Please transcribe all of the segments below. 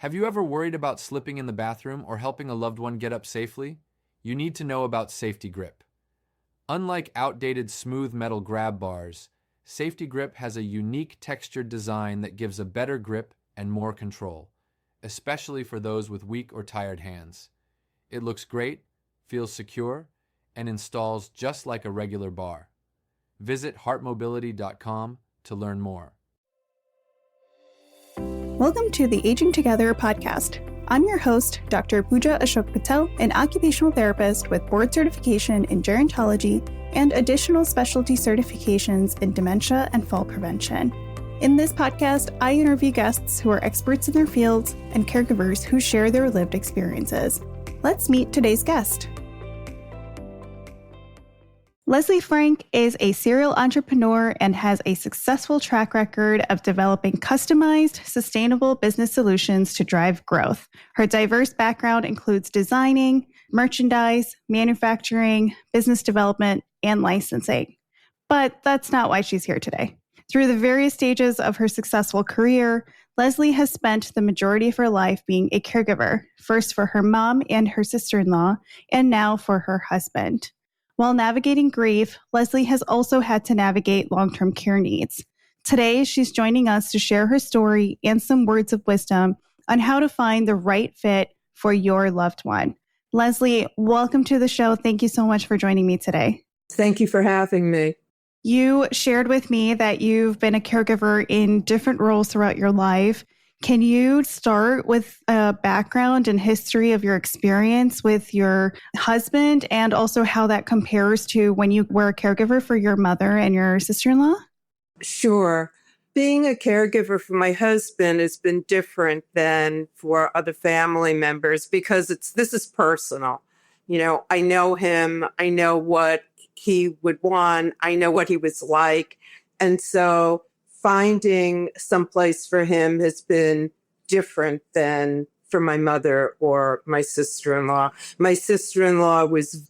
Have you ever worried about slipping in the bathroom or helping a loved one get up safely? You need to know about Safety Grip. Unlike outdated smooth metal grab bars, Safety Grip has a unique textured design that gives a better grip and more control, especially for those with weak or tired hands. It looks great, feels secure, and installs just like a regular bar. Visit heartmobility.com to learn more. Welcome to the Aging Together podcast. I'm your host, Dr. Pooja Ashok Patel, an occupational therapist with board certification in gerontology and additional specialty certifications in dementia and fall prevention. In this podcast, I interview guests who are experts in their fields and caregivers who share their lived experiences. Let's meet today's guest. Leslie Frank is a serial entrepreneur and has a successful track record of developing customized, sustainable business solutions to drive growth. Her diverse background includes designing, merchandise, manufacturing, business development, and licensing. But that's not why she's here today. Through the various stages of her successful career, Leslie has spent the majority of her life being a caregiver, first for her mom and her sister-in-law, and now for her husband. While navigating grief, Leslie has also had to navigate long-term care needs. Today, she's joining us to share her story and some words of wisdom on how to find the right fit for your loved one. Leslie, welcome to the show. Thank you so much for joining me today. Thank you for having me. You shared with me that you've been a caregiver in different roles throughout your life. Can you start with a background and history of your experience with your husband and also how that compares to when you were a caregiver for your mother and your sister-in-law? Sure. Being a caregiver for my husband has been different than for other family members because this is personal. You know, I know him. I know what he would want. I know what he was like. And so finding someplace for him has been different than for my mother or my sister-in-law. My sister-in-law was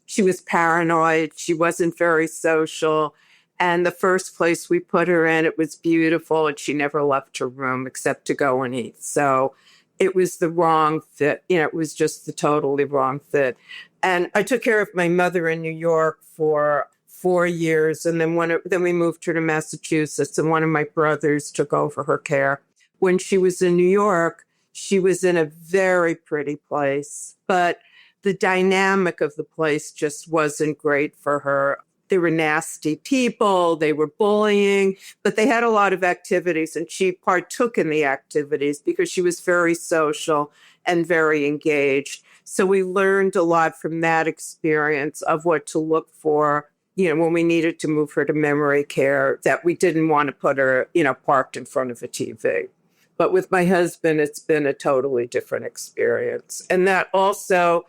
paranoid. She wasn't very social. And the first place we put her in, it was beautiful. And she never left her room except to go and eat. So it was the wrong fit. You know, it was just the totally wrong fit. And I took care of my mother in New York for 4 years. And then we moved her to Massachusetts, and one of my brothers took over her care. When she was in New York, she was in a very pretty place, but the dynamic of the place just wasn't great for her. They were nasty people, they were bullying, but they had a lot of activities, and she partook in the activities because she was very social and very engaged. So we learned a lot from that experience of what to look for, you know, when we needed to move her to memory care, that we didn't want to put her, you know, parked in front of a TV. But with my husband, it's been a totally different experience. And that also,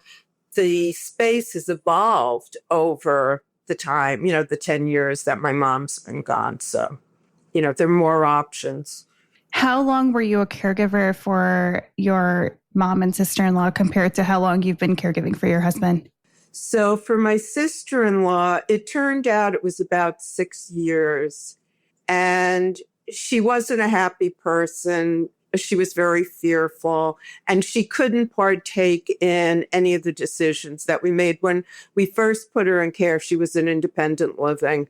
the space has evolved over the time, you know, the 10 years that my mom's been gone. So, you know, there are more options. How long were you a caregiver for your mom and sister-in-law compared to how long you've been caregiving for your husband? So for my sister-in-law, it turned out it was about 6 years. And she wasn't a happy person. She was very fearful, and she couldn't partake in any of the decisions that we made. When we first put her in care, she was in independent living.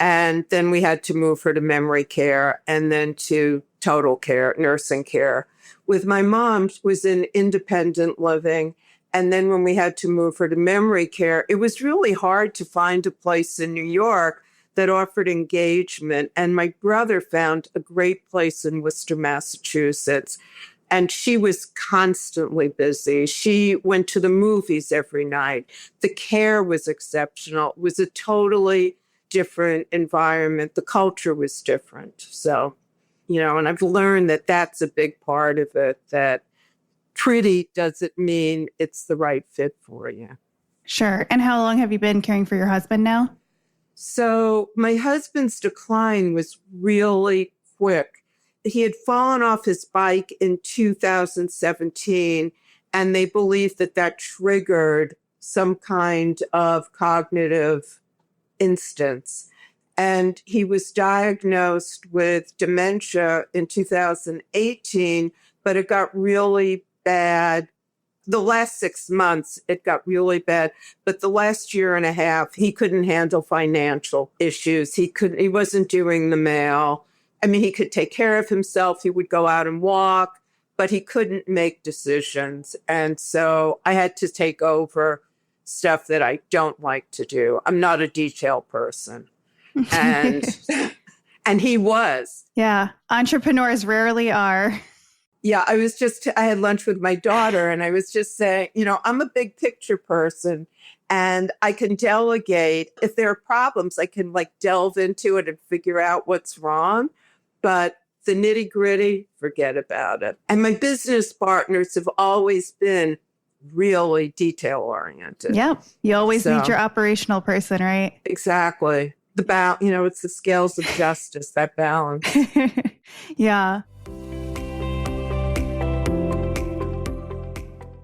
And then we had to move her to memory care and then to total care, nursing care. With my mom, she was in independent living. And then when we had to move her to memory care, it was really hard to find a place in New York that offered engagement. And my brother found a great place in Worcester, Massachusetts. And she was constantly busy. She went to the movies every night. The care was exceptional. It was a totally different environment. The culture was different. So, you know, and I've learned that that's a big part of it, that pretty doesn't mean it's the right fit for you. Sure. And how long have you been caring for your husband now? So my husband's decline was really quick. He had fallen off his bike in 2017, and they believed that triggered some kind of cognitive instance. And he was diagnosed with dementia in 2018, but it got really bad. The last 6 months, it got really bad. But the last year and a half, he couldn't handle financial issues. He wasn't doing the mail. I mean, he could take care of himself. He would go out and walk, but he couldn't make decisions. And so I had to take over stuff that I don't like to do. I'm not a detail person. And and he was. Yeah. Entrepreneurs rarely are. Yeah, I had lunch with my daughter and I was just saying, I'm a big picture person and I can delegate. If there are problems, I can delve into it and figure out what's wrong. But the nitty gritty, forget about it. And my business partners have always been really detail oriented. Yep. You always need your operational person, right? Exactly. It's the scales of justice, that balance. Yeah.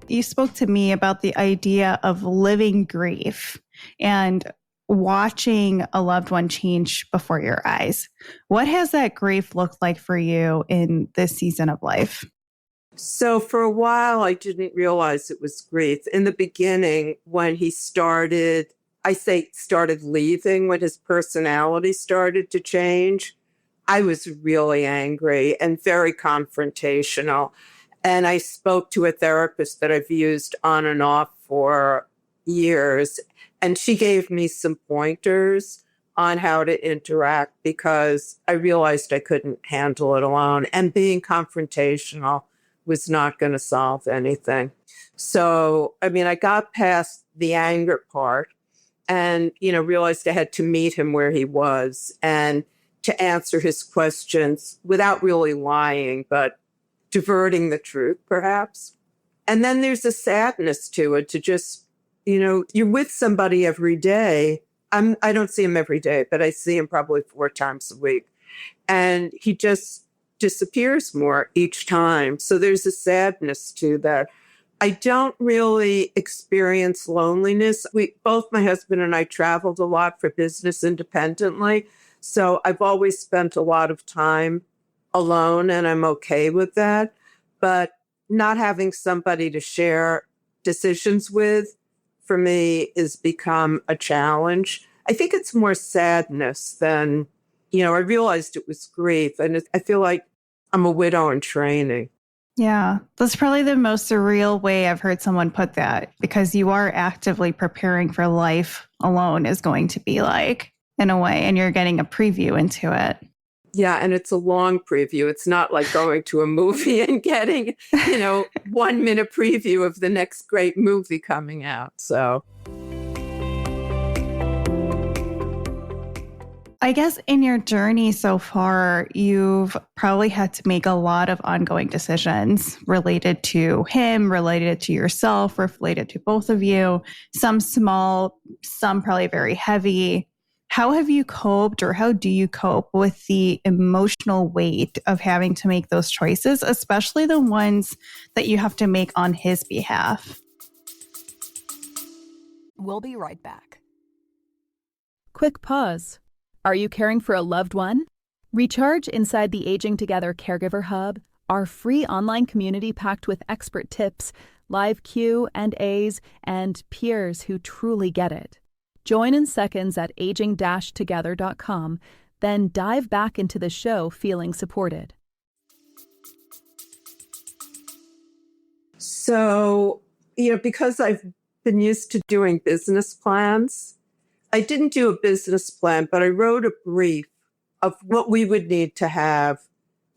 You spoke to me about the idea of living grief and watching a loved one change before your eyes. What has that grief looked like for you in this season of life? So for a while, I didn't realize it was grief. In the beginning, when he started leaving, when his personality started to change, I was really angry and very confrontational. And I spoke to a therapist that I've used on and off for years. And she gave me some pointers on how to interact because I realized I couldn't handle it alone. And being confrontational was not going to solve anything. So, I got past the anger part and, realized I had to meet him where he was and to answer his questions without really lying, but diverting the truth, perhaps. And then there's a sadness to it, to just, you're with somebody every day. I don't see him every day, but I see him probably 4 times a week. And he just disappears more each time. So there's a sadness to that. I don't really experience loneliness. Both my husband and I traveled a lot for business independently. So I've always spent a lot of time alone and I'm okay with that. But not having somebody to share decisions with for me has become a challenge. I think it's more sadness than, I realized it was grief and I feel like I'm a widow in training. Yeah, that's probably the most surreal way I've heard someone put that because you are actively preparing for life alone is going to be like in a way, and you're getting a preview into it. Yeah, and it's a long preview. It's not like going to a movie and getting, 1 minute preview of the next great movie coming out. So I guess in your journey so far, you've probably had to make a lot of ongoing decisions related to him, related to yourself, related to both of you, some small, some probably very heavy. How have you coped or how do you cope with the emotional weight of having to make those choices, especially the ones that you have to make on his behalf? We'll be right back. Quick pause. Are you caring for a loved one? Recharge inside the Aging Together Caregiver Hub, our free online community packed with expert tips, live Q&As, and peers who truly get it. Join in seconds at aging-together.com, then dive back into the show feeling supported. So, because I've been used to doing business plans, I didn't do a business plan, but I wrote a brief of what we would need to have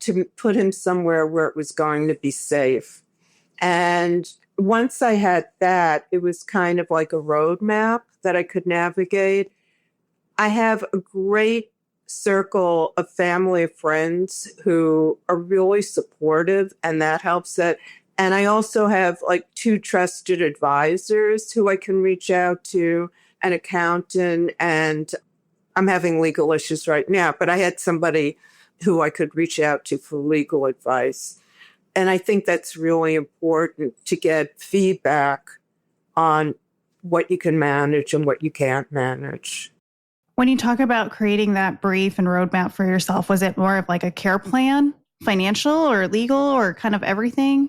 to put him somewhere where it was going to be safe. And once I had that, it was kind of like a roadmap that I could navigate. I have a great circle of family, of friends who are really supportive, and that helps it. And I also have 2 trusted advisors who I can reach out to, an accountant, and I'm having legal issues right now, but I had somebody who I could reach out to for legal advice. And I think that's really important to get feedback on what you can manage and what you can't manage. When you talk about creating that brief and roadmap for yourself, was it more of like a care plan, financial or legal or kind of everything?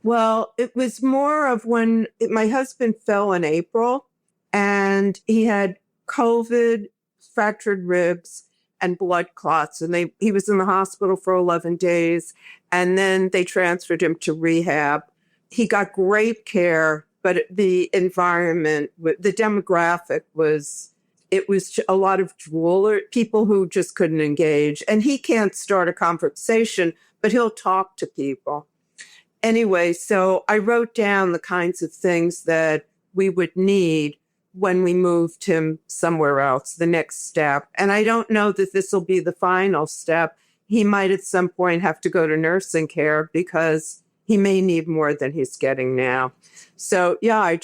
Well, it was more of when my husband fell in April and he had COVID, fractured ribs, and blood clots. And he was in the hospital for 11 days. And then they transferred him to rehab. He got great care, but the environment, the demographic it was a lot of people who just couldn't engage. And he can't start a conversation, but he'll talk to people. Anyway, so I wrote down the kinds of things that we would need when we moved him somewhere else, the next step. And I don't know that this will be the final step. He might at some point have to go to nursing care because he may need more than he's getting now. So yeah, I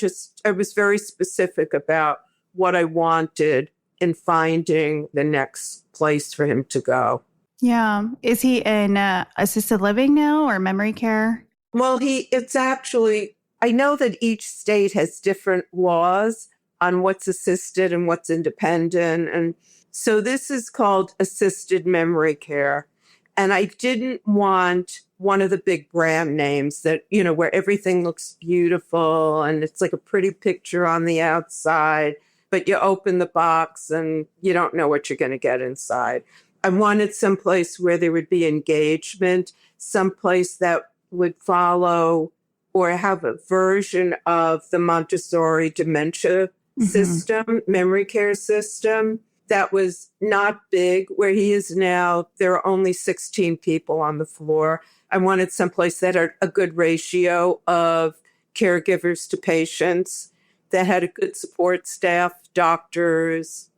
was very specific about what I wanted in finding the next place for him to go. Yeah. Is he in assisted living now or memory care? Well, I know that each state has different laws on what's assisted and what's independent. And so this is called assisted memory care. And I didn't want one of the big brand names that, where everything looks beautiful and it's like a pretty picture on the outside, but you open the box and you don't know what you're going to get inside. I wanted someplace where there would be engagement, someplace that would follow or have a version of the Montessori dementia system, memory care system that was not big. Where he is now, there are only 16 people on the floor. I wanted someplace that had a good ratio of caregivers to patients, that had a good support staff, doctors,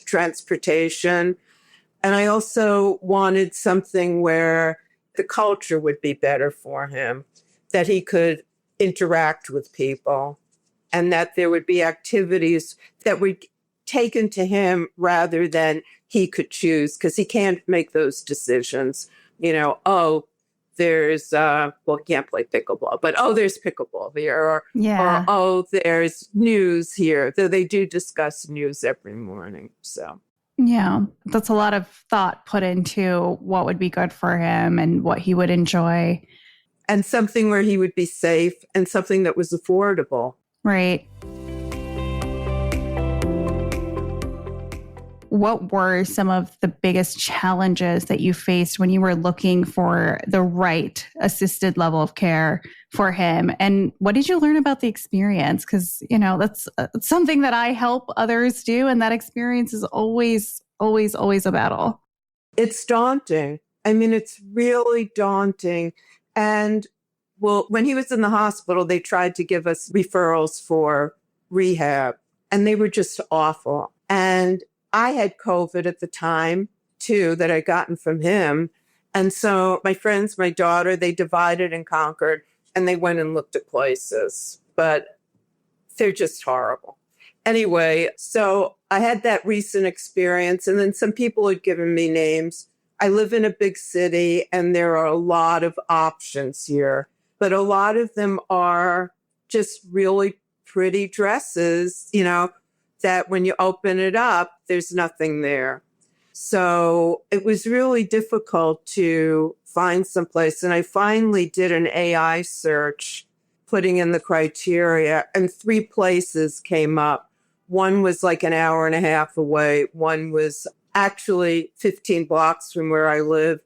transportation. And I also wanted something where the culture would be better for him, that he could interact with people, and that there would be activities that were taken to him rather than he could choose, because he can't make those decisions. There's, he can't play pickleball, but there's pickleball here, or there's news here. Though they do discuss news every morning. So. Yeah, that's a lot of thought put into what would be good for him and what he would enjoy. And something where he would be safe and something that was affordable. Right. What were some of the biggest challenges that you faced when you were looking for the right assisted level of care for him? And what did you learn about the experience? Because, that's something that I help others do. And that experience is always, always, always a battle. It's daunting. I mean, it's really daunting. And when he was in the hospital, they tried to give us referrals for rehab, and they were just awful. And I had COVID at the time, too, that I'd gotten from him. And so my friends, my daughter, they divided and conquered, and they went and looked at places. But they're just horrible. Anyway, so I had that recent experience, and then some people had given me names. I live in a big city, and there are a lot of options here. But a lot of them are just really pretty dresses, that when you open it up, there's nothing there. So it was really difficult to find someplace. And I finally did an AI search, putting in the criteria, and 3 places came up. One was like an hour and a half away. One was actually 15 blocks from where I live,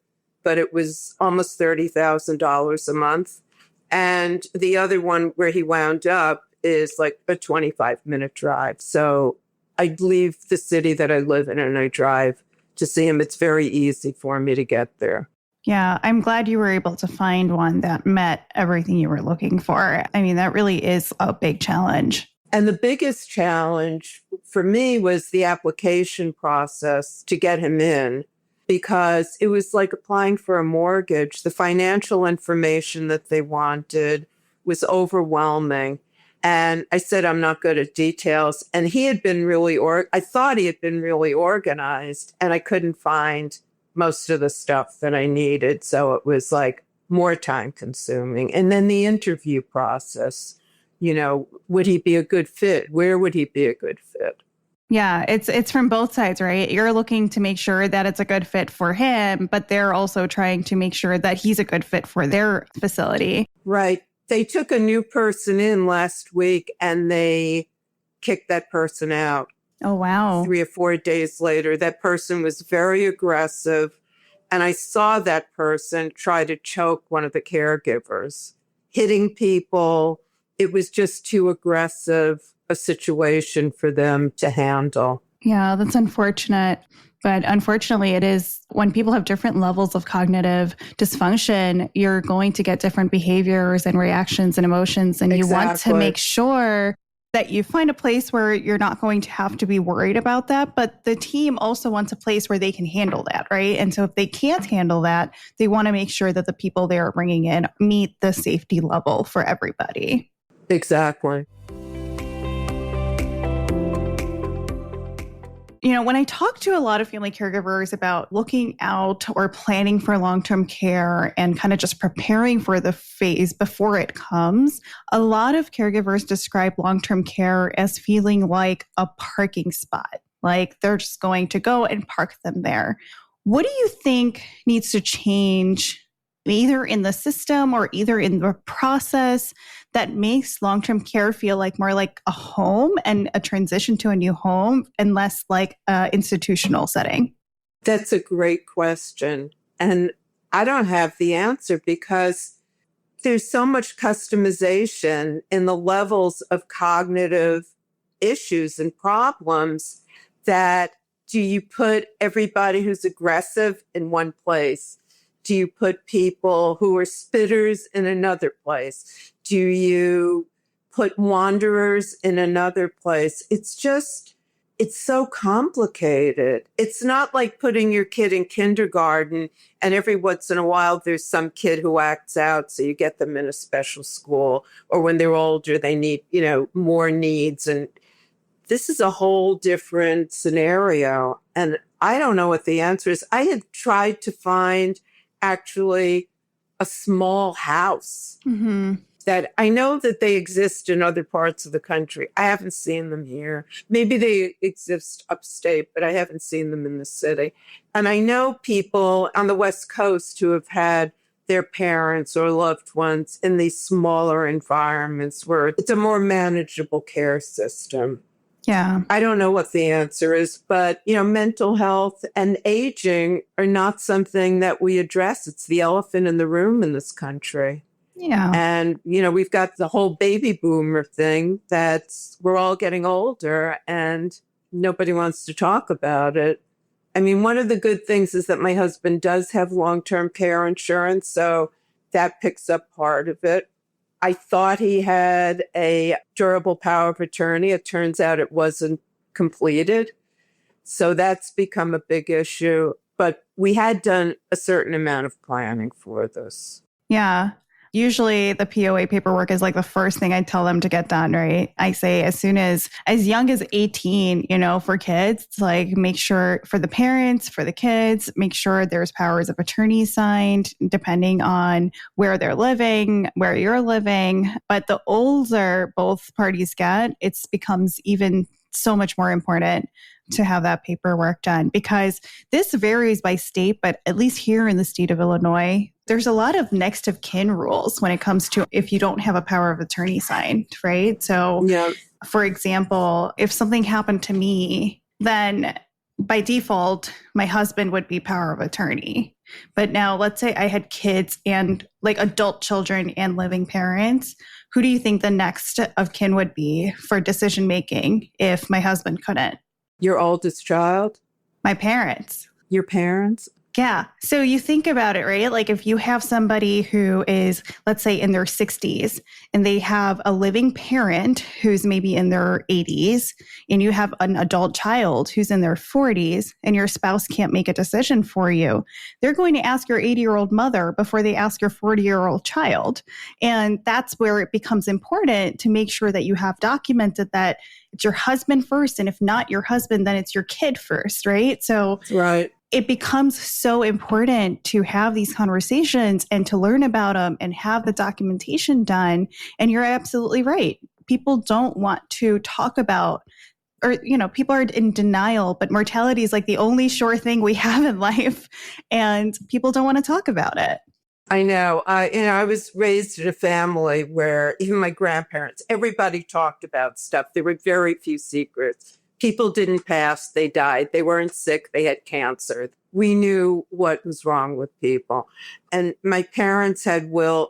but it was almost $30,000 a month. And the other one where he wound up is like a 25-minute drive. So I leave the city that I live in and I drive to see him. It's very easy for me to get there. Yeah, I'm glad you were able to find one that met everything you were looking for. I mean, that really is a big challenge. And the biggest challenge for me was the application process to get him in, because it was like applying for a mortgage. The financial information that they wanted was overwhelming. And I said, I'm not good at details. And he had been I thought he had been really organized, and I couldn't find most of the stuff that I needed. So it was like more time consuming. And then the interview process, would he be a good fit? Where would he be a good fit? Yeah, it's from both sides, right? You're looking to make sure that it's a good fit for him, but they're also trying to make sure that he's a good fit for their facility. Right. They took a new person in last week and they kicked that person out. Oh, wow. 3 or 4 days later, that person was very aggressive. And I saw that person try to choke one of the caregivers, hitting people. It was just too aggressive a situation for them to handle. Yeah, that's unfortunate. But unfortunately, it is when people have different levels of cognitive dysfunction, you're going to get different behaviors and reactions and emotions. And you want to make sure that you find a place where you're not going to have to be worried about that. But the team also wants a place where they can handle that, right? And so if they can't handle that, they want to make sure that the people they are bringing in meet the safety level for everybody. Exactly. You know, when I talk to a lot of family caregivers about looking out or planning for long-term care and kind of just preparing for the phase before it comes, a lot of caregivers describe long-term care as feeling like a parking spot, like they're just going to go and park them there. What do you think needs to change either in the system or either in the process that makes long-term care feel like more like a home and a transition to a new home and less like an institutional setting? That's a great question. And I don't have the answer because there's so much customization in the levels of cognitive issues and problems that do you put everybody who's aggressive in one place? Do you put people who are spitters in another place? Do you put wanderers in another place? It's so complicated. It's not like putting your kid in kindergarten and every once in a while there's some kid who acts out, so you get them in a special school, or when they're older, they need, more needs. And this is a whole different scenario. And I don't know what the answer is. I had tried to find actually a small house that I know that they exist in other parts of the country. I haven't seen them here. Maybe they exist upstate, but I haven't seen them in the city. And I know people on the West Coast who have had their parents or loved ones in these smaller environments where it's a more manageable care system. Yeah. I don't know what the answer is, but, mental health and aging are not something that we address. It's the elephant in the room in this country. Yeah. And, we've got the whole baby boomer thing that we're all getting older and nobody wants to talk about it. I mean, one of the good things is that my husband does have long-term care insurance, so that picks up part of it. I thought he had a durable power of attorney. It turns out it wasn't completed. So that's become a big issue. But we had done a certain amount of planning for this. Yeah. Usually the POA paperwork is like the first thing I tell them to get done, right? I say as young as 18, for kids, it's like make sure for the parents, for the kids, make sure there's powers of attorney signed depending on where they're living, where you're living. But the older both parties get, it becomes even so much more important to have that paperwork done because this varies by state, but at least here in the state of Illinois, there's a lot of next of kin rules when it comes to if you don't have a power of attorney signed, right? So, For example, if something happened to me, then by default, my husband would be power of attorney. But now let's say I had kids and like adult children and living parents. Who do you think the next of kin would be for decision making if my husband couldn't? Your oldest child? My parents. Your parents? Yeah. So you think about it, right? Like if you have somebody who is, let's say, in their 60s and they have a living parent who's maybe in their 80s, and you have an adult child who's in their 40s and your spouse can't make a decision for you, they're going to ask your 80-year-old mother before they ask your 40-year-old child. And that's where it becomes important to make sure that you have documented that it's your husband first. And if not your husband, then it's your kid first, right? So right. It becomes so important to have these conversations and to learn about them and have the documentation done. And you're absolutely right. People don't want to talk about, or, people are in denial, but mortality is like the only sure thing we have in life. And people don't want to talk about it. I know. I was raised in a family where even my grandparents, everybody talked about stuff. There were very few secrets. People didn't pass, they died. They weren't sick, they had cancer. We knew what was wrong with people. And my parents they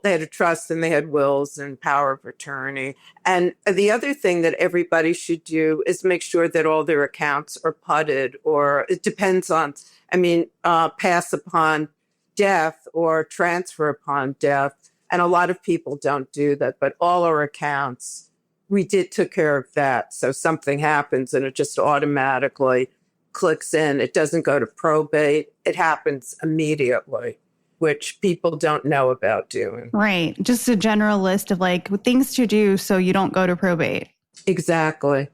had a trust and they had wills and power of attorney. And the other thing that everybody should do is make sure that all their accounts are putted, or it depends on, pass upon death or transfer upon death. And a lot of people don't do that, but all our accounts, took care of that. So something happens and it just automatically clicks in. It doesn't go to probate. It happens immediately, which people don't know about doing. Right. Just a general list of like things to do so you don't go to probate. Exactly.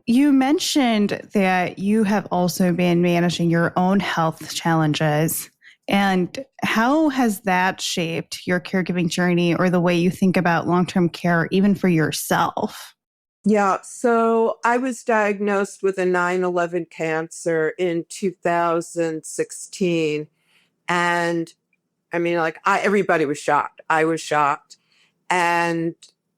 You mentioned that you have also been managing your own health challenges. And how has that shaped your caregiving journey or the way you think about long-term care, even for yourself? Yeah. So I was diagnosed with a 9/11 cancer in 2016. And everybody was shocked. I was shocked. And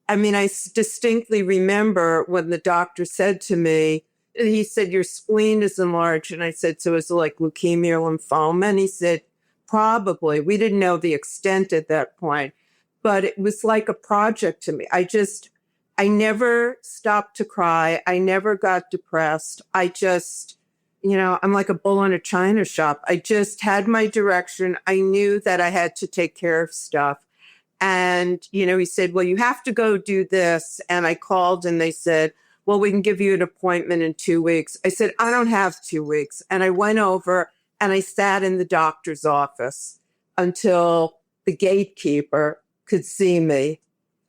I distinctly remember when the doctor said to me, he said, your spleen is enlarged. And I said, so is it like leukemia or lymphoma? And he said, probably. We didn't know the extent at that point, but it was like a project to me. I never stopped to cry. I never got depressed. I'm like a bull in a china shop. I just had my direction. I knew that I had to take care of stuff. And, he said, well, you have to go do this. And I called and they said, well, we can give you an appointment in 2 weeks. I said, I don't have 2 weeks. And I went over and I sat in the doctor's office until the gatekeeper could see me.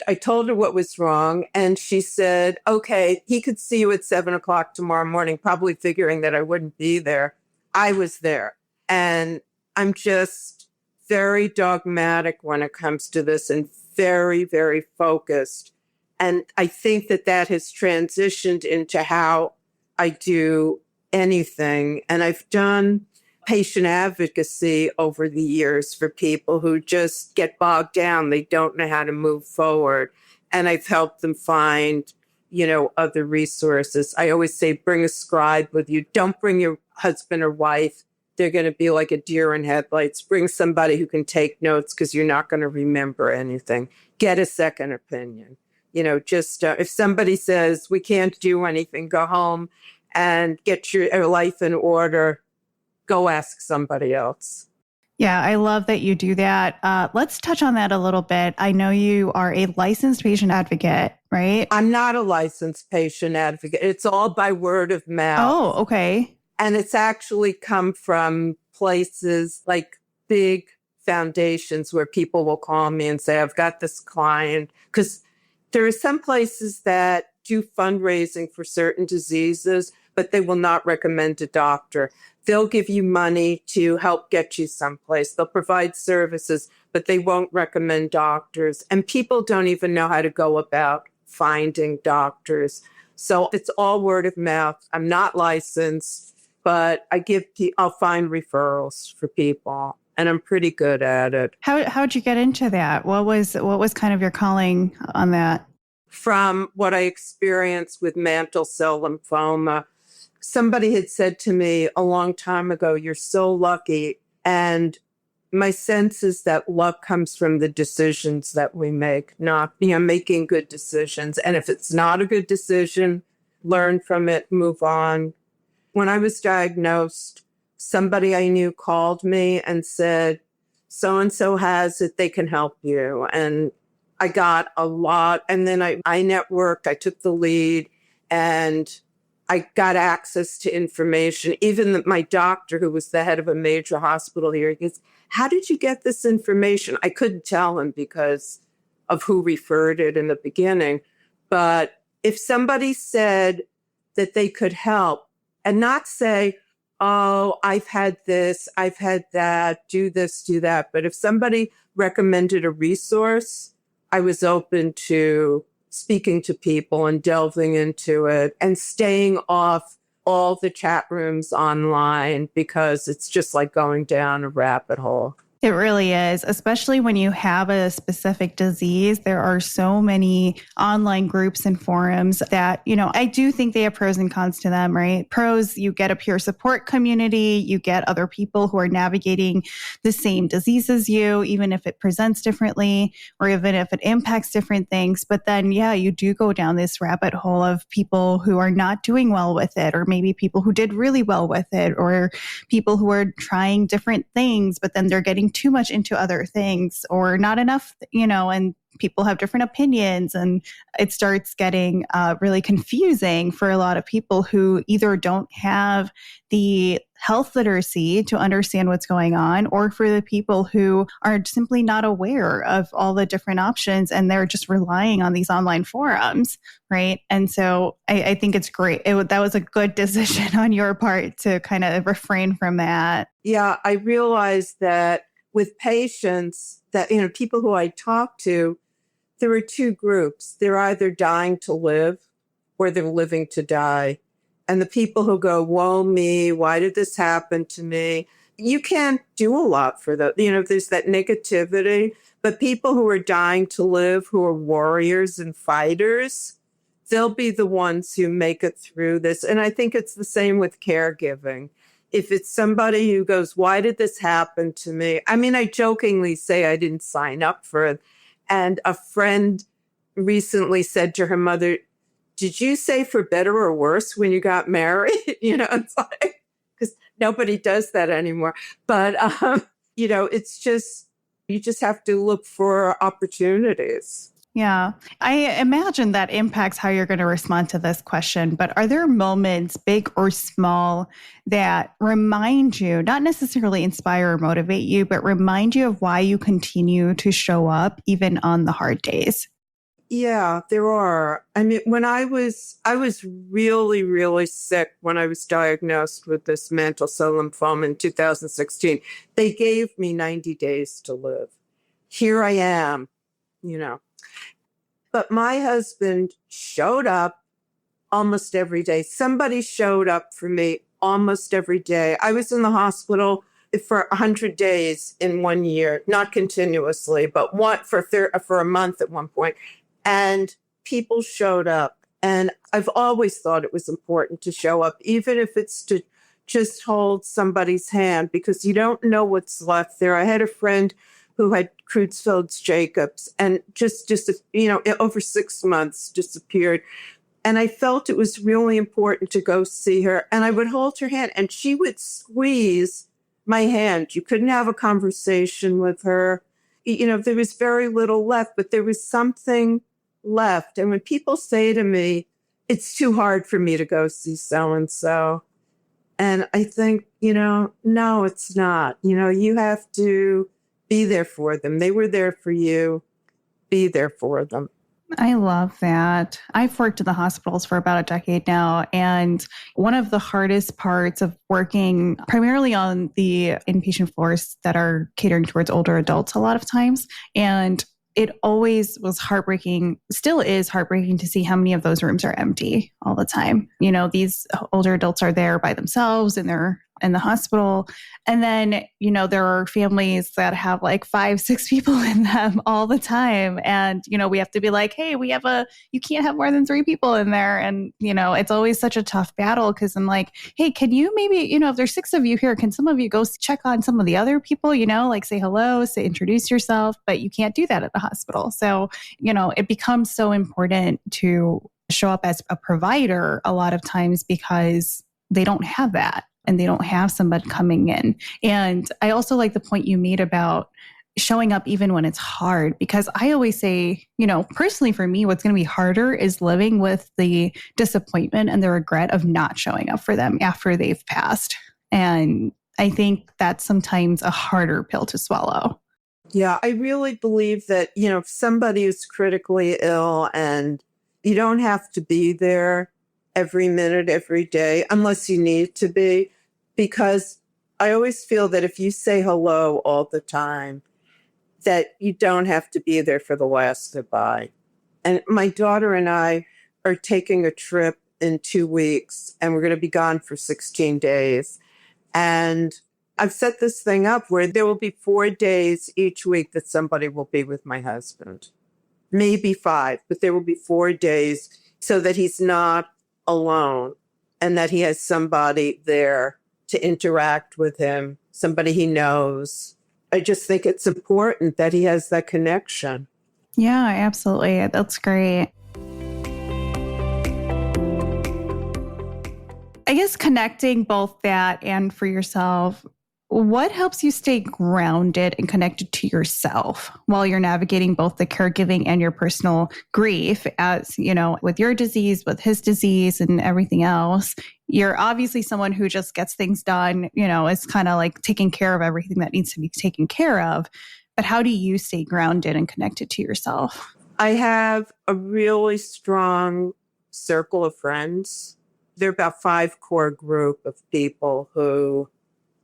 I told her what was wrong. And she said, okay, he could see you at 7:00 tomorrow morning, probably figuring that I wouldn't be there. I was there. And I'm just very dogmatic when it comes to this and very, very focused. And I think that has transitioned into how I do anything. And I've done patient advocacy over the years for people who just get bogged down. They don't know how to move forward. And I've helped them find, other resources. I always say, bring a scribe with you. Don't bring your husband or wife. They're going to be like a deer in headlights. Bring somebody who can take notes because you're not going to remember anything. Get a second opinion. If somebody says we can't do anything, go home and get your life in order. Go ask somebody else. Yeah, I love that you do that. Let's touch on that a little bit. I know you are a licensed patient advocate, right? I'm not a licensed patient advocate. It's all by word of mouth. Oh, okay. And it's actually come from places like big foundations where people will call me and say, I've got this client. Because there are some places that do fundraising for certain diseases, but they will not recommend a doctor. They'll give you money to help get you someplace. They'll provide services, but they won't recommend doctors. And people don't even know how to go about finding doctors. So it's all word of mouth. I'm not licensed, but I'll find referrals for people, and I'm pretty good at it. How'd you get into that? What was kind of your calling on that? From what I experienced with mantle cell lymphoma, somebody had said to me a long time ago, you're so lucky. And my sense is that luck comes from the decisions that we make, not, making good decisions. And if it's not a good decision, learn from it, move on. When I was diagnosed, somebody I knew called me and said, so-and-so has it, they can help you. And I got a lot. And then I networked, I took the lead, and I got access to information. Even my doctor, who was the head of a major hospital here, he goes, how did you get this information? I couldn't tell him because of who referred it in the beginning. But if somebody said that they could help and not say, oh, I've had this, I've had that, do this, do that. But if somebody recommended a resource, I was open to speaking to people and delving into it and staying off all the chat rooms online because it's just like going down a rabbit hole. It really is, especially when you have a specific disease. There are so many online groups and forums that, I do think they have pros and cons to them, right? Pros, you get a peer support community, you get other people who are navigating the same disease as you, even if it presents differently or even if it impacts different things. But then, yeah, you do go down this rabbit hole of people who are not doing well with it, or maybe people who did really well with it, or people who are trying different things, but then they're getting too much into other things or not enough, and people have different opinions, and it starts getting really confusing for a lot of people who either don't have the health literacy to understand what's going on, or for the people who are simply not aware of all the different options and they're just relying on these online forums, right? And so I think it's great. That was a good decision on your part to kind of refrain from that. Yeah, I realized that with patients that, people who I talk to, there are two groups. They're either dying to live or they're living to die. And the people who go, woe me, why did this happen to me? You can't do a lot for that. There's that negativity. But people who are dying to live, who are warriors and fighters, they'll be the ones who make it through this. And I think it's the same with caregiving. If it's somebody who goes, why did this happen to me? I mean, I jokingly say I didn't sign up for it. And a friend recently said to her mother, did you say for better or worse when you got married? It's like, because nobody does that anymore. But, it's just, you just have to look for opportunities. Yeah, I imagine that impacts how you're going to respond to this question. But are there moments, big or small, that remind you, not necessarily inspire or motivate you, but remind you of why you continue to show up even on the hard days? Yeah, there are. I mean, when I was really, really sick when I was diagnosed with this mantle cell lymphoma in 2016. They gave me 90 days to live. Here I am, But my husband showed up almost every day. Somebody showed up for me almost every day. I was in the hospital for 100 days in 1 year, not continuously, but for a month at one point. And people showed up. And I've always thought it was important to show up, even if it's to just hold somebody's hand, because you don't know what's left there. I had a friend who had Creutzfeldt-Jacobs and just over 6 months disappeared. And I felt it was really important to go see her. And I would hold her hand and she would squeeze my hand. You couldn't have a conversation with her. There was very little left, but there was something left. And when people say to me, it's too hard for me to go see so-and-so. And I think, no, it's not. You have to be there for them. They were there for you. Be there for them. I love that. I've worked in the hospitals for about a decade now. And one of the hardest parts of working primarily on the inpatient floors that are catering towards older adults a lot of times. And it always was heartbreaking, still is heartbreaking to see how many of those rooms are empty all the time. These older adults are there by themselves and they're in the hospital. And then, there are families that have like 5, 6 people in them all the time. And, we have to be like, hey, you can't have more than 3 people in there. And, it's always such a tough battle because I'm like, hey, can you maybe, if there's 6 of you here, can some of you go check on some of the other people, like say hello, introduce yourself, but you can't do that at the hospital. So, it becomes so important to show up as a provider a lot of times because they don't have that. And they don't have somebody coming in. And I also like the point you made about showing up even when it's hard, because I always say, personally for me, what's going to be harder is living with the disappointment and the regret of not showing up for them after they've passed. And I think that's sometimes a harder pill to swallow. Yeah, I really believe that, if somebody is critically ill and you don't have to be there every minute, every day, unless you need to be. Because I always feel that if you say hello all the time, that you don't have to be there for the last goodbye. And my daughter and I are taking a trip in 2 weeks, and we're going to be gone for 16 days. And I've set this thing up where there will be 4 days each week that somebody will be with my husband. Maybe 5, but there will be 4 days so that he's not alone and that he has somebody there to interact with him, somebody he knows. I just think it's important that he has that connection. Yeah, absolutely. That's great. I guess connecting both that and for yourself, what helps you stay grounded and connected to yourself while you're navigating both the caregiving and your personal grief, as, you know, with your disease, with his disease and everything else? You're obviously someone who just gets things done, you know, it's kind of like taking care of everything that needs to be taken care of. But how do you stay grounded and connected to yourself? I have a really strong circle of friends. They're about 5 core group of people who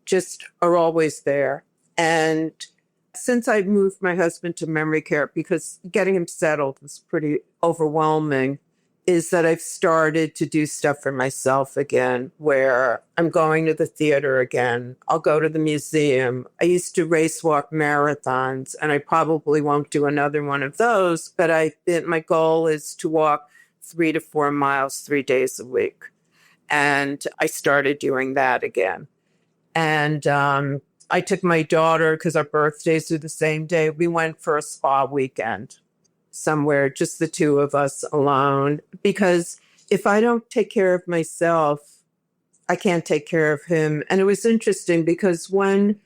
just are always there. And since I moved my husband to memory care, because getting him settled was pretty overwhelming, is that I've started to do stuff for myself again, where I'm going to the theater again. I'll go to the museum. I used to race walk marathons, and I probably won't do another one of those, but my goal is to walk 3 to 4 miles 3 days a week. And I started doing that again. And I took my daughter, because our birthdays are the same day. We went for a spa weekend somewhere, just the two of us alone. Because if I don't take care of myself, I can't take care of him. And it was interesting because when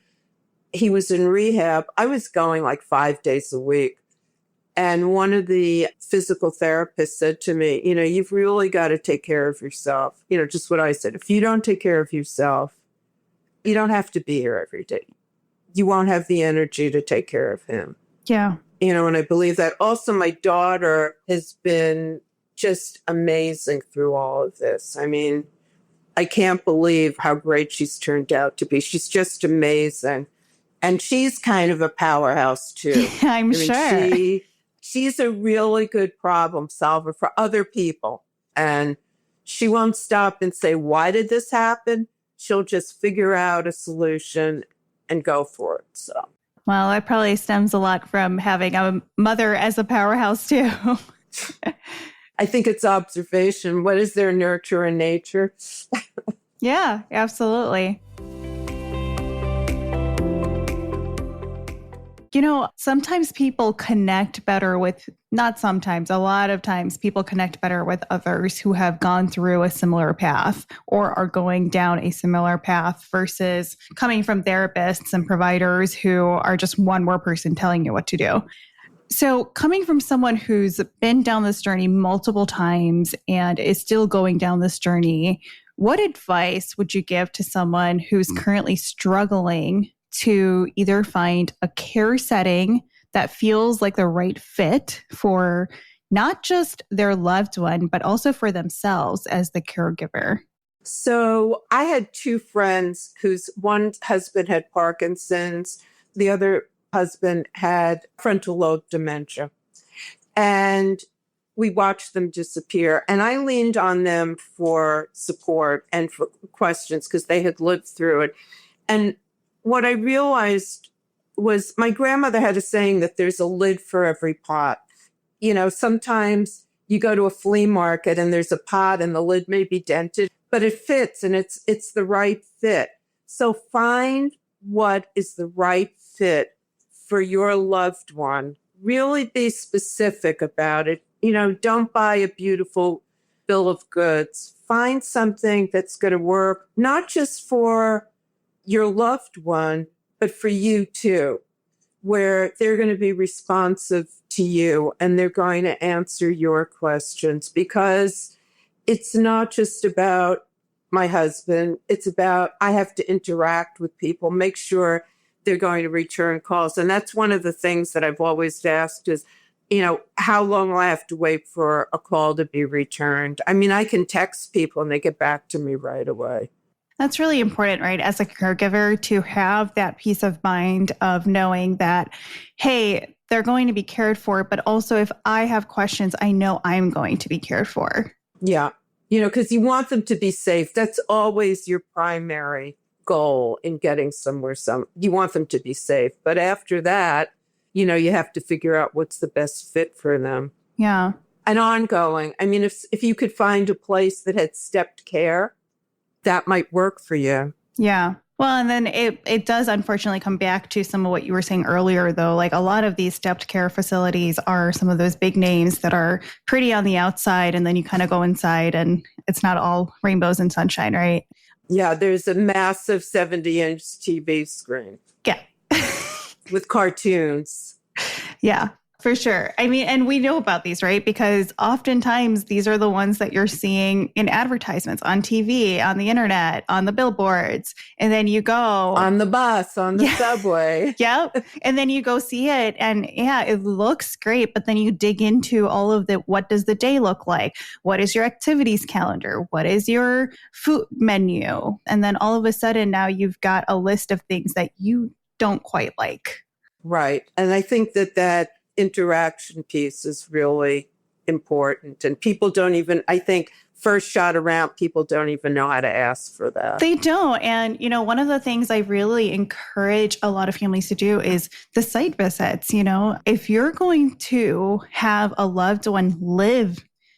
he was in rehab, I was going like 5 days a week. And one of the physical therapists said to me, you know, you've really got to take care of yourself. You know, just what I said. If you don't take care of yourself, you don't have to be here every day. You won't have the energy to take care of him. Yeah. You know, and I believe that. Also, my daughter has been just amazing through all of this. I mean, I can't believe how great she's turned out to be. She's just amazing. And she's kind of a powerhouse too. I'm sure. She's a really good problem solver for other people. And she won't stop and say, why did this happen? She'll just figure out a solution and go for it. So, well, that probably stems a lot from having a mother as a powerhouse too. I think it's observation. What is their nurture in nature? Yeah, absolutely. You know, sometimes people connect better with, not sometimes, a lot of times people connect better with others who have gone through a similar path or are going down a similar path versus coming from therapists and providers who are just one more person telling you what to do. So coming from someone who's been down this journey multiple times and is still going down this journey, what advice would you give to someone who's currently struggling to either find a care setting that feels like the right fit for not just their loved one, but also for themselves as the caregiver? So I had 2 friends whose one husband had Parkinson's, the other husband had frontal lobe dementia. And we watched them disappear. And I leaned on them for support and for questions because they had lived through it. And what I realized was my grandmother had a saying that there's a lid for every pot. You know, sometimes you go to a flea market and there's a pot and the lid may be dented, but it fits and it's the right fit. So find what is the right fit for your loved one. Really be specific about it. You know, don't buy a beautiful bill of goods. Find something that's going to work, not just for your loved one, but for you too, where they're going to be responsive to you and they're going to answer your questions, because it's not just about my husband. It's about, I have to interact with people, make sure they're going to return calls. And that's one of the things that I've always asked is, you know, how long will I have to wait for a call to be returned? I mean, I can text people and they get back to me right away. That's really important, right? As a caregiver, to have that peace of mind of knowing that, hey, they're going to be cared for, but also if I have questions, I know I'm going to be cared for. Yeah. because you want them to be safe. That's always your primary goal in getting somewhere. You want them to be safe. But after that, you have to figure out what's the best fit for them. Yeah. And ongoing. I mean, if you could find a place that had stepped care, that might work for you. Yeah. Well, and then it does unfortunately come back to some of what you were saying earlier, though. Like a lot of these stepped care facilities are some of those big names that are pretty on the outside, and then you kind of go inside and it's not all rainbows and sunshine, right? Yeah, there's a massive 70-inch TV screen. Yeah. With cartoons. Yeah. For sure. I mean, and we know about these, right? Because oftentimes these are the ones that you're seeing in advertisements on TV, on the internet, on the billboards. And then you go on the bus, on the subway. Yep. And then you go see it and yeah, it looks great. But then you dig into all of the, what does the day look like? What is your activities calendar? What is your food menu? And then all of a sudden now you've got a list of things that you don't quite like. Right. And I think that interaction piece is really important. And people don't even, I think, first shot around, people don't even know how to ask for that. They don't. And, one of the things I really encourage a lot of families to do is the site visits. If you're going to have a loved one live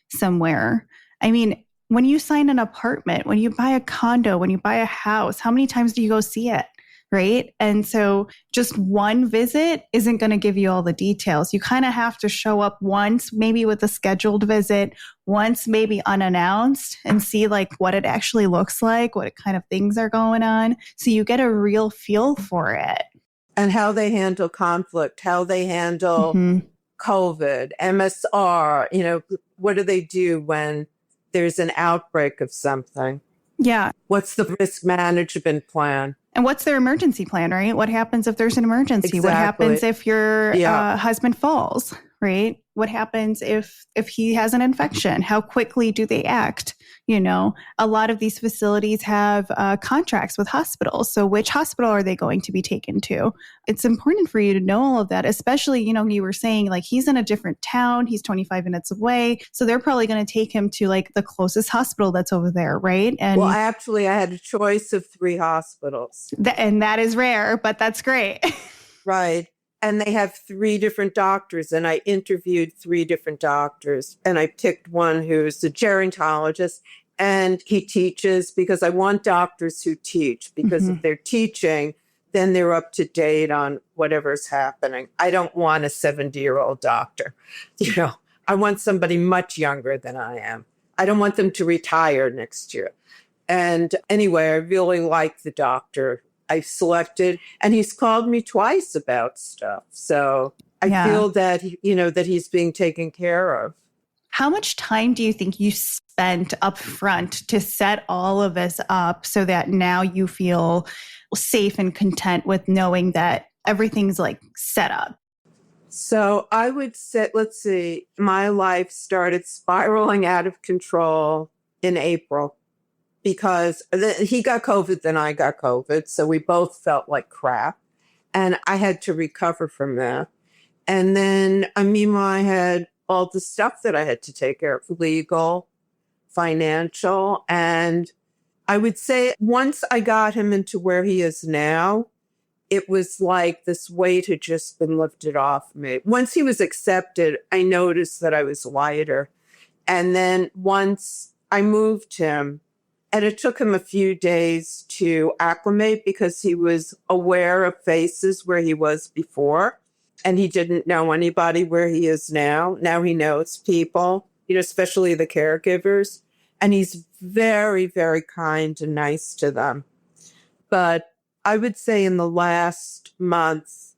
somewhere, I mean, when you sign an apartment, when you buy a condo, when you buy a house, how many times do you go see it? Right. And so just one visit isn't going to give you all the details. You kind of have to show up once, maybe with a scheduled visit, once maybe unannounced, and see like what it actually looks like, what kind of things are going on. So you get a real feel for it. And how they handle conflict, how they handle COVID, MSR, what do they do when there's an outbreak of something? Yeah. What's the risk management plan? And what's their emergency plan, right? What happens if there's an emergency? Exactly. What happens if your husband falls, right? What happens if he has an infection? How quickly do they act? A lot of these facilities have contracts with hospitals. So which hospital are they going to be taken to? It's important for you to know all of that, especially, you were saying like he's in a different town, he's 25 minutes away. So they're probably going to take him to like the closest hospital that's over there, right? And well, actually, I had a choice of 3 hospitals. And that is rare, but that's great. Right. And they have 3 different doctors. And I interviewed 3 different doctors. And I picked one who's a gerontologist. And he teaches because I want doctors who teach. Because if they're teaching, then they're up to date on whatever's happening. I don't want a 70-year-old doctor. I want somebody much younger than I am. I don't want them to retire next year. And anyway, I really like the doctor I selected, and he's called me twice about stuff. So I feel that, that he's being taken care of. How much time do you think you spent up front to set all of this up so that now you feel safe and content with knowing that everything's like set up? So I would say, let's see, my life started spiraling out of control in April. Because he got COVID, then I got COVID. So we both felt like crap. And I had to recover from that. And then, I had all the stuff that I had to take care of, legal, financial. And I would say once I got him into where he is now, it was like this weight had just been lifted off me. Once he was accepted, I noticed that I was lighter. And then once I moved him, and it took him a few days to acclimate because he was aware of faces where he was before. And he didn't know anybody where he is now. Now he knows people, especially the caregivers. And he's very, very kind and nice to them. But I would say in the last month,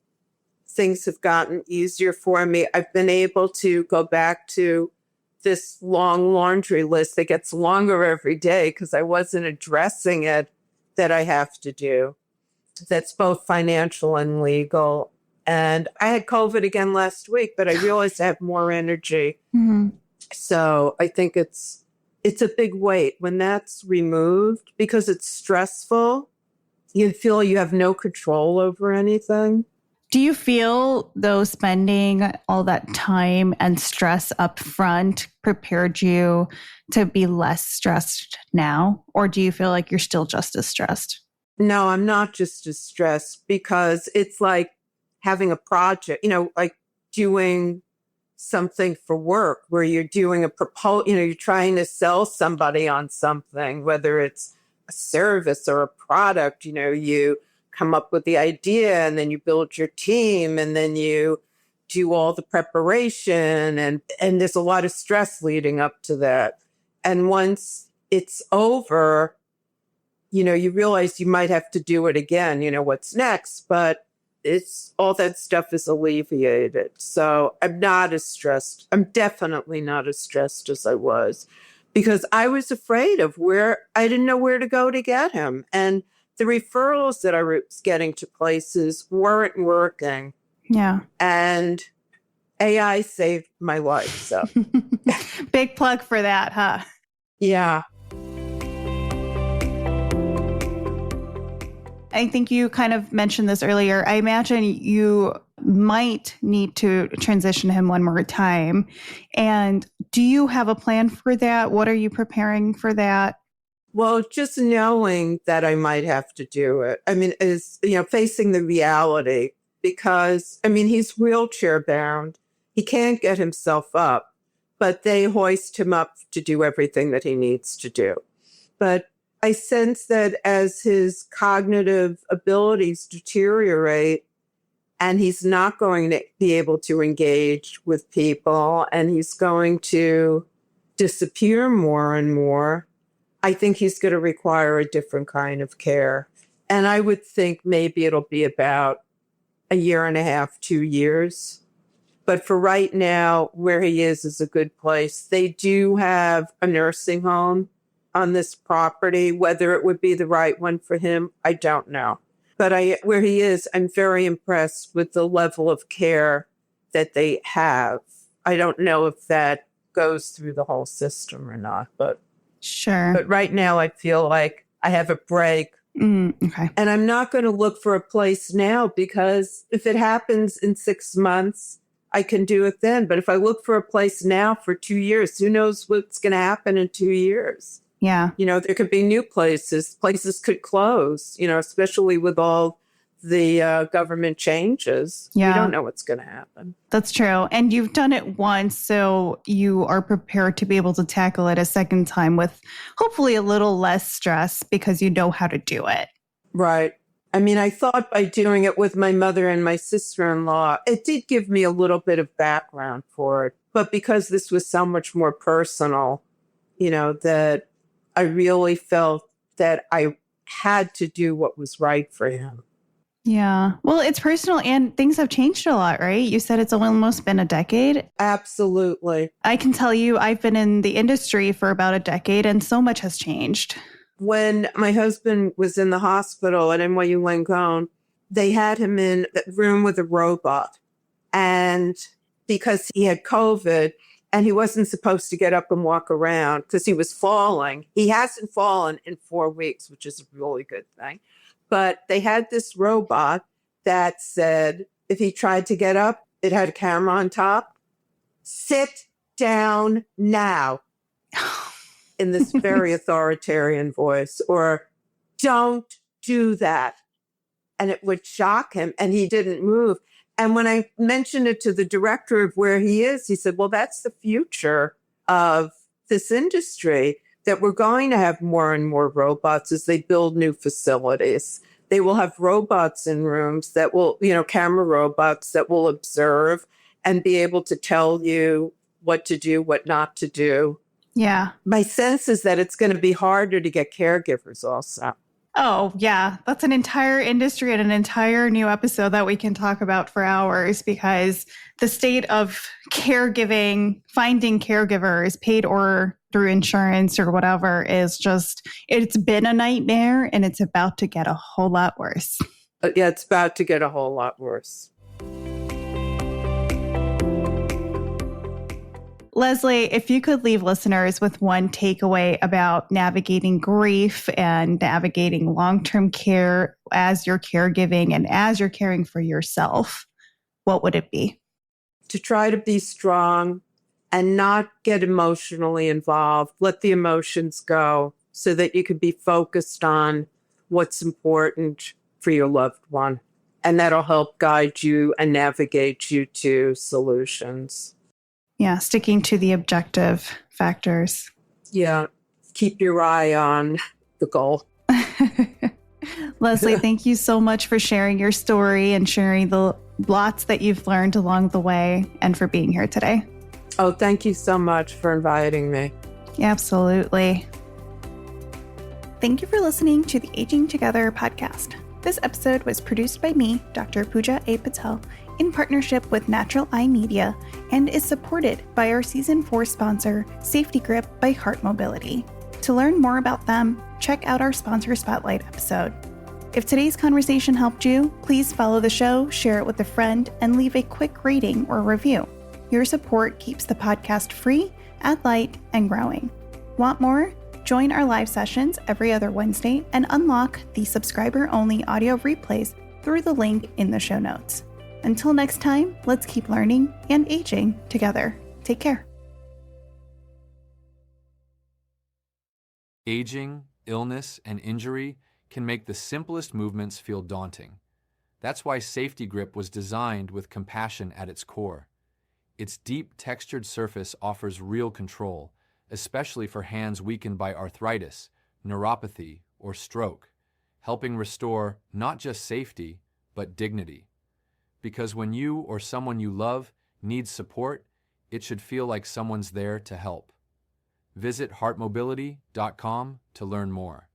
things have gotten easier for me. I've been able to go back to this long laundry list that gets longer every day because I wasn't addressing it that I have to do. That's both financial and legal. And I had COVID again last week, but I realized I have more energy. So I think it's a big weight when that's removed because it's stressful. You feel you have no control over anything. Do you feel, though, spending all that time and stress up front prepared you to be less stressed now? Or do you feel like you're still just as stressed? No, I'm not just as stressed because it's like having a project, like doing something for work where you're doing a proposal, you're trying to sell somebody on something, whether it's a service or a product, you come up with the idea and then you build your team and then you do all the preparation and there's a lot of stress leading up to that. And once it's over, you realize you might have to do it again, what's next, but it's all that stuff is alleviated. So I'm not as stressed. I'm definitely not as stressed as I was because I was afraid of I didn't know where to go to get him. And the referrals that I was getting to places weren't working. Yeah. And AI saved my life. So big plug for that, huh? Yeah. I think you kind of mentioned this earlier. I imagine you might need to transition him one more time. And do you have a plan for that? What are you preparing for that? Well, just knowing that I might have to do it. Is, facing the reality because, he's wheelchair bound. He can't get himself up, but they hoist him up to do everything that he needs to do. But I sense that as his cognitive abilities deteriorate and he's not going to be able to engage with people and he's going to disappear more and more, I think he's going to require a different kind of care. And I would think maybe it'll be about 1.5 years, 2 years. But for right now, where he is a good place. They do have a nursing home on this property. Whether it would be the right one for him, I don't know. But where he is, I'm very impressed with the level of care that they have. I don't know if that goes through the whole system or not, but sure. But right now, I feel like I have a break. Okay. And I'm not going to look for a place now because if it happens in 6 months, I can do it then. But if I look for a place now for 2 years, who knows what's going to happen in 2 years? Yeah. There could be new places. Places could close, especially with all the government changes. Yeah. We don't know what's going to happen. That's true. And you've done it once, so you are prepared to be able to tackle it a second time with hopefully a little less stress because you know how to do it. Right. I thought by doing it with my mother and my sister-in-law, it did give me a little bit of background for it. But because this was so much more personal, that I really felt that I had to do what was right for him. Yeah. Well, it's personal and things have changed a lot, right? You said it's almost been a decade. Absolutely. I can tell you I've been in the industry for about a decade and so much has changed. When my husband was in the hospital at NYU Langone, they had him in a room with a robot. And because he had COVID and he wasn't supposed to get up and walk around because he was falling, he hasn't fallen in 4 weeks, which is a really good thing. But they had this robot that said, if he tried to get up, it had a camera on top. Sit down now. In this very authoritarian voice, or don't do that. And it would shock him and he didn't move. And when I mentioned it to the director of where he is, he said, well, that's the future of this industry, that we're going to have more and more robots as they build new facilities. They will have robots in rooms that will, camera robots that will observe and be able to tell you what to do, what not to do. Yeah. My sense is that it's going to be harder to get caregivers also. Oh, yeah. That's an entire industry and an entire new episode that we can talk about for hours because the state of caregiving, finding caregivers paid or through insurance or whatever is just, it's been a nightmare and it's about to get a whole lot worse. Yeah, it's about to get a whole lot worse. Leslie, if you could leave listeners with one takeaway about navigating grief and navigating long-term care as you're caregiving and as you're caring for yourself, what would it be? To try to be strong and not get emotionally involved. Let the emotions go so that you can be focused on what's important for your loved one. And that'll help guide you and navigate you to solutions. Yeah, sticking to the objective factors. Yeah, keep your eye on the goal. Leslie, thank you so much for sharing your story and sharing the lots that you've learned along the way and for being here today. Oh, thank you so much for inviting me. Absolutely. Thank you for listening to the Aging Together podcast. This episode was produced by me, Dr. Pooja A. Patel, in partnership with Natural Eye Media and is supported by our Season 4 sponsor, Safety Grip by Heart Mobility. To learn more about them, check out our Sponsor Spotlight episode. If today's conversation helped you, please follow the show, share it with a friend, and leave a quick rating or review. Your support keeps the podcast free, at light, and growing. Want more? Join our live sessions every other Wednesday and unlock the subscriber-only audio replays through the link in the show notes. Until next time, let's keep learning and aging together. Take care. Aging, illness, and injury can make the simplest movements feel daunting. That's why Safety Grip was designed with compassion at its core. Its deep, textured surface offers real control, especially for hands weakened by arthritis, neuropathy, or stroke, helping restore not just safety, but dignity. Because when you or someone you love needs support, it should feel like someone's there to help. Visit heartmobility.com to learn more.